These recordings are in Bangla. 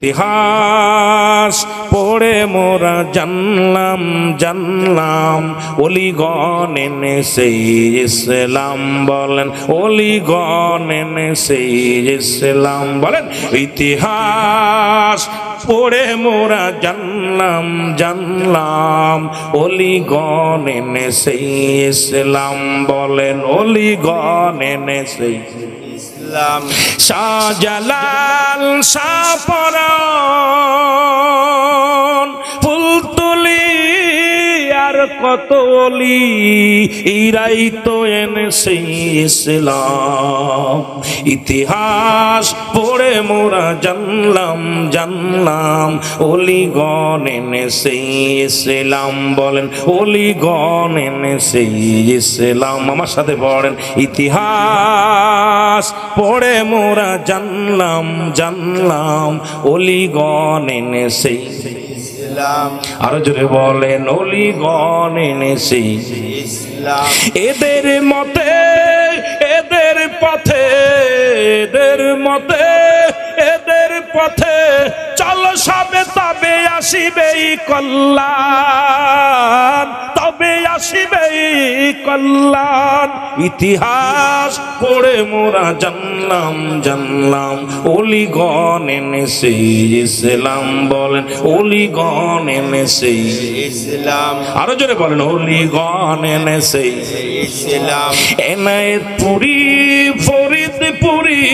ইতিহাস পড়ে মোরা জানলাম ওলিগণ এনেছে ইসলাম বলেন, ওলিগণ এনেছে ইসলাম বলেন। ইতিহাস পড়ে মোরা জানলাম ওলিগণ এনেছে ইসলাম বলেন, ওলিগণ এনেছে শাহজালাল শাহপরাণ ফুলতুলি আর কত ওলি ইরাই তো এনেছে ইসলাম। ইতিহাস পড়ে মোরা জানলাম ওলিগণ এনেছে ইসলাম বলেন, ওলিগণ এনেছে ইসলাম। আমার সাথে পড়েন, ইতিহাস পড়ে মোরা জানলাম ওলিগণ এনেছে ইসলাম। আরো জোরে বলেন, ওলিগণ এনেছে ইসলাম। এদের মতে এদের পথে এদের পথে চলো সবে তবে আসিবেই কল্যাণ, তবে আসিবেই কল্যাণ। ইতিহাস পড়ে মোরা জানলাম ওলিগণ এনেছে ইসলাম বলেন, ওলিগণ এনেছে ইসলাম। আরো জোরে বলেন, ওলিগণ এনেছে ইসলাম। এনায়েতপুরি ফরিদপুরি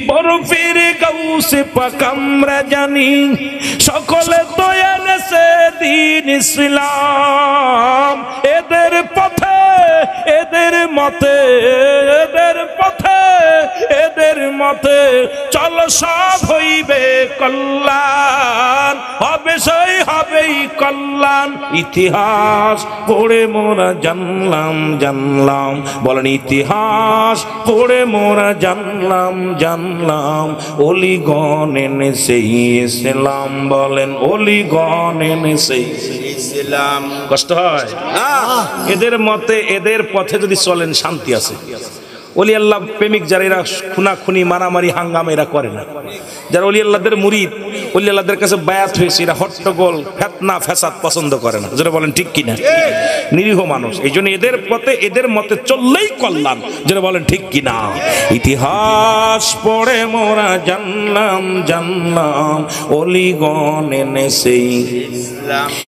বরফের গাউসে পাক আমরা জানি, সকলে তো এনেছে দ্বীন ইসলাম। এদের পথে এদের মতে এদের মতে চলো সব হইবে কল্যাণ, হবে সেই হবেই কল্যাণ। ইতিহাস পড়ে মোরা জানলাম বলেন, ইতিহাস পড়ে মোরা জানলাম ওলিগণ এনেছে ইসলাম বলেন, ওলিগণ এনেছে ইসলাম। কষ্ট হয় এদের মতে এদের পথে যদি চলেন শান্তি আছে। ওলি আল্লাহ প্রেমিক যারা, এরা খুনাখুনি মারামারি হাঙ্গামা এরা করে না। যারা ওলি আল্লাহদের মুরিদ, ওলি আল্লাহদের কাছে বায়াত হয়েছে, এরা হট্টগোল ফেতনা ফ্যাসাদ পছন্দ করে না। যারা বলেন ঠিক কিনা? নিরীহ মানুষ, এই জন্য এদের পথে এদের মতে চললেই কল্যাণ। যারা বলেন ঠিক কিনা? ইতিহাস পড়ে মোরা জানলাম ওলিগণ এনেছে ইসলাম।